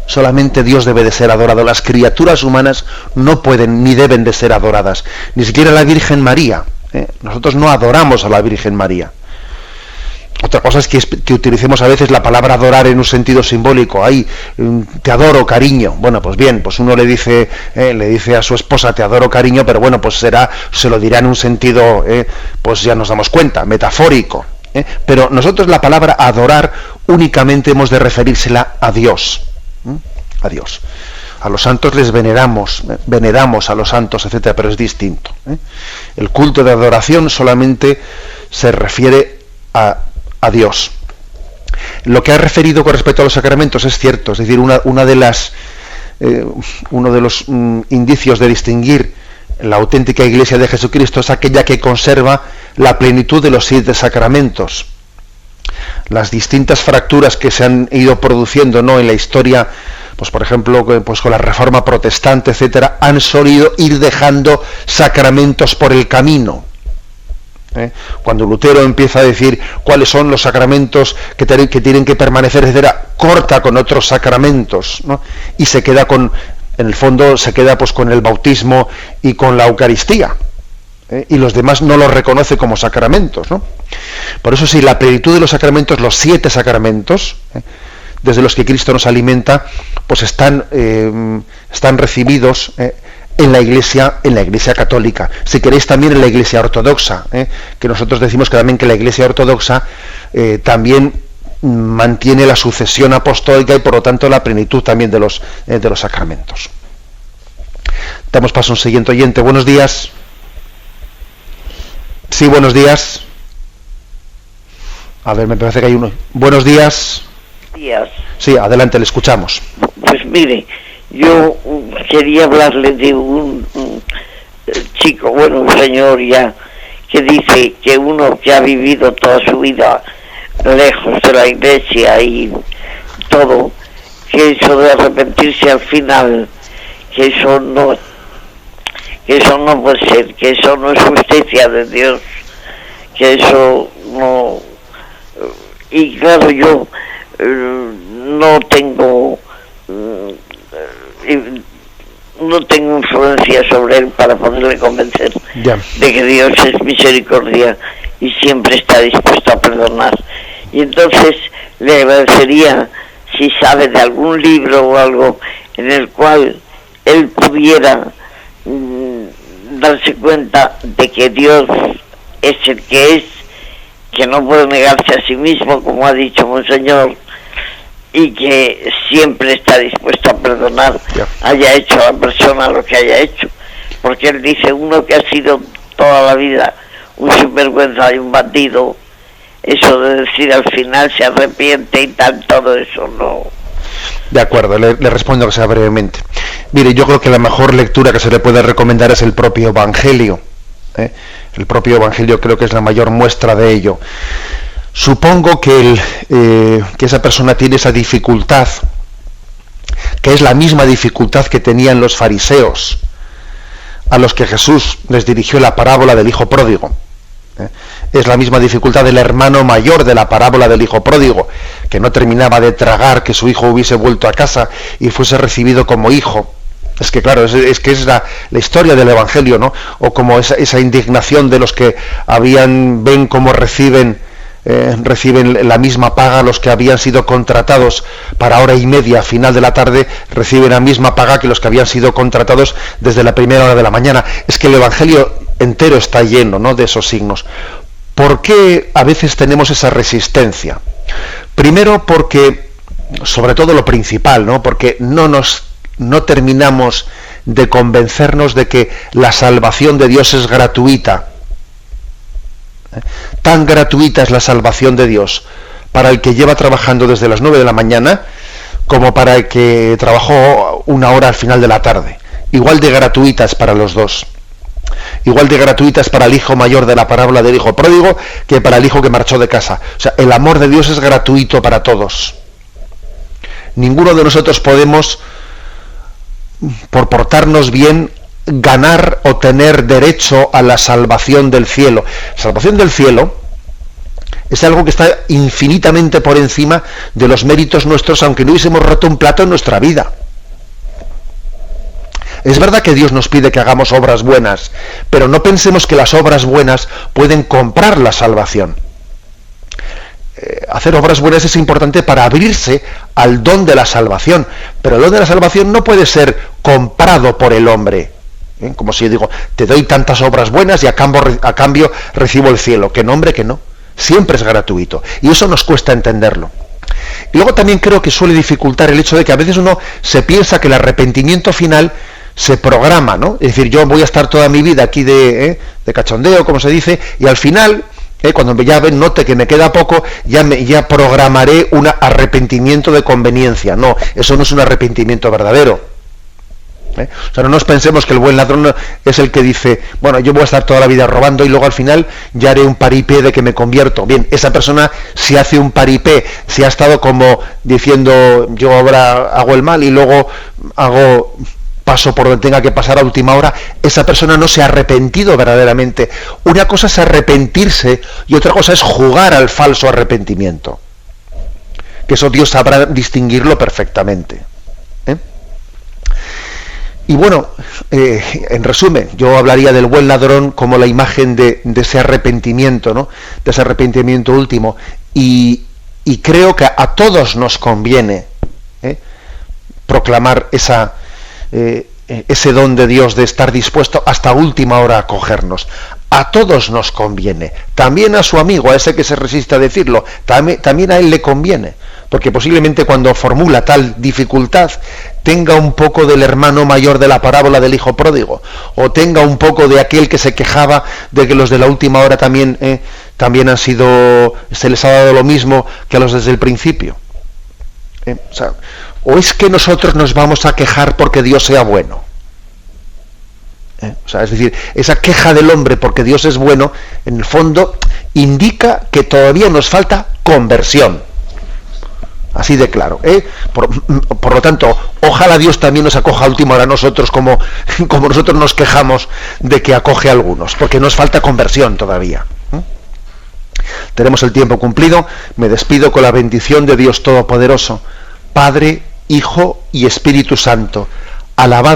[SPEAKER 1] Solamente Dios debe de ser adorado. Las criaturas humanas no pueden ni deben de ser adoradas. Ni siquiera la Virgen María. Nosotros no adoramos a la Virgen María. Otra cosa es que utilicemos a veces la palabra adorar en un sentido simbólico. Ay, te adoro, cariño. Bueno, pues bien, pues uno le dice a su esposa te adoro, cariño, pero bueno, pues se lo dirá en un sentido, pues ya nos damos cuenta, metafórico. Pero nosotros la palabra adorar únicamente hemos de referírsela a Dios. A Dios. A los santos les veneramos a los santos, etcétera, pero es distinto. El culto de adoración solamente se refiere a Dios. Lo que ha referido con respecto a los sacramentos es cierto, es decir, uno de los indicios de distinguir La auténtica Iglesia de Jesucristo es aquella que conserva la plenitud de los 7 sacramentos. Las distintas fracturas que se han ido produciendo, ¿no?, en la historia, pues por ejemplo, pues con la Reforma Protestante, etcétera, han solido ir dejando sacramentos por el camino. Cuando Lutero empieza a decir cuáles son los sacramentos que tienen que permanecer, etcétera, corta con otros sacramentos, ¿no?, y se queda en el fondo se queda pues con el bautismo y con la Eucaristía, y los demás no los reconoce como sacramentos, ¿no? Por eso, sí, la plenitud de los sacramentos, los 7 sacramentos, desde los que Cristo nos alimenta, pues están recibidos en la Iglesia católica. Si queréis, también en la Iglesia ortodoxa, que nosotros decimos que también que la Iglesia ortodoxa también mantiene la sucesión apostólica y por lo tanto la plenitud también de los sacramentos. Damos paso a un siguiente oyente. Buenos días. Sí, buenos días. A ver, me parece que hay uno. Buenos días.
[SPEAKER 5] Días.
[SPEAKER 1] Sí, adelante, le escuchamos.
[SPEAKER 5] Pues mire, yo quería hablarle de un chico, bueno, un señor ya, que dice que uno que ha vivido toda su vida lejos de la Iglesia y todo, que eso de arrepentirse al final, que eso no puede ser, que eso no es justicia de Dios, que eso no. Y claro, yo no tengo influencia sobre él para poderle convencer de que Dios es misericordia y siempre está dispuesto a perdonar. Y entonces le agradecería si sabe de algún libro o algo en el cual él pudiera darse cuenta de que Dios es el que es, que no puede negarse a sí mismo, como ha dicho Monseñor, y que siempre está dispuesto a perdonar, haya hecho a la persona lo que haya hecho, porque él dice, uno que ha sido toda la vida un sinvergüenza y un bandido, eso de decir al final se arrepiente y tal, todo eso no.
[SPEAKER 1] De acuerdo, le respondo que sea brevemente. Mire, yo creo que la mejor lectura que se le puede recomendar es el propio Evangelio. El propio Evangelio creo que es la mayor muestra de ello. Supongo que esa persona tiene esa dificultad, que es la misma dificultad que tenían los fariseos, a los que Jesús les dirigió la parábola del hijo pródigo. Es la misma dificultad del hermano mayor de la parábola del hijo pródigo, que no terminaba de tragar que su hijo hubiese vuelto a casa y fuese recibido como hijo. Es que claro, es que es la historia del Evangelio, ¿no? O como esa indignación de los que ven cómo reciben la misma paga, los que habían sido contratados para hora y media a final de la tarde, reciben la misma paga que los que habían sido contratados desde la primera hora de la mañana. Es que el Evangelio entero está lleno, ¿no?, de esos signos. ¿Por qué a veces tenemos esa resistencia? Primero porque, sobre todo lo principal, ¿no?, porque no terminamos de convencernos de que la salvación de Dios es gratuita. Tan gratuita es la salvación de Dios para el que lleva trabajando desde las 9 de la mañana como para el que trabajó una hora al final de la tarde. Igual de gratuita es para los dos. Igual de gratuita es para el hijo mayor de la parábola del hijo pródigo que para el hijo que marchó de casa. O sea, el amor de Dios es gratuito para todos. Ninguno de nosotros podemos, por portarnos bien, ganar o tener derecho a la salvación del cielo. La salvación del cielo es algo que está infinitamente por encima de los méritos nuestros, aunque no hubiésemos roto un plato en nuestra vida. Es verdad que Dios nos pide que hagamos obras buenas, pero no pensemos que las obras buenas pueden comprar la salvación. Hacer obras buenas es importante para abrirse al don de la salvación, pero el don de la salvación no puede ser comprado por el hombre. Como si yo digo, te doy tantas obras buenas y a cambio recibo el cielo. Que no, hombre, que no. Siempre es gratuito. Y eso nos cuesta entenderlo. Y luego también creo que suele dificultar el hecho de que a veces uno se piensa que el arrepentimiento final se programa, ¿no? Es decir, yo voy a estar toda mi vida aquí de cachondeo, como se dice, y al final, cuando ya note que me queda poco, ya programaré un arrepentimiento de conveniencia. No, eso no es un arrepentimiento verdadero. O sea, no nos pensemos que el buen ladrón es el que dice, bueno, yo voy a estar toda la vida robando y luego al final ya haré un paripé de que me convierto. Bien, esa persona si hace un paripé, si ha estado como diciendo, yo ahora hago el mal y luego paso por donde tenga que pasar a última hora, esa persona no se ha arrepentido verdaderamente. Una cosa es arrepentirse y otra cosa es jugar al falso arrepentimiento. Que eso Dios sabrá distinguirlo perfectamente. Y bueno, en resumen, yo hablaría del buen ladrón como la imagen de ese arrepentimiento, ¿no? De ese arrepentimiento último. Y creo que a todos nos conviene proclamar ese don de Dios de estar dispuesto hasta última hora a acogernos. A todos nos conviene. También a su amigo, a ese que se resiste a decirlo, también a él le conviene. Porque posiblemente cuando formula tal dificultad tenga un poco del hermano mayor de la parábola del hijo pródigo, o tenga un poco de aquel que se quejaba de que los de la última hora también han sido, se les ha dado lo mismo que a los desde el principio. O es que nosotros nos vamos a quejar porque Dios sea bueno. Es decir, esa queja del hombre porque Dios es bueno, en el fondo indica que todavía nos falta conversión. Así de claro. Por lo tanto, ojalá Dios también nos acoja a última hora a nosotros como nosotros nos quejamos de que acoge a algunos, porque nos falta conversión todavía. Tenemos el tiempo cumplido. Me despido con la bendición de Dios Todopoderoso, Padre, Hijo y Espíritu Santo. Alabado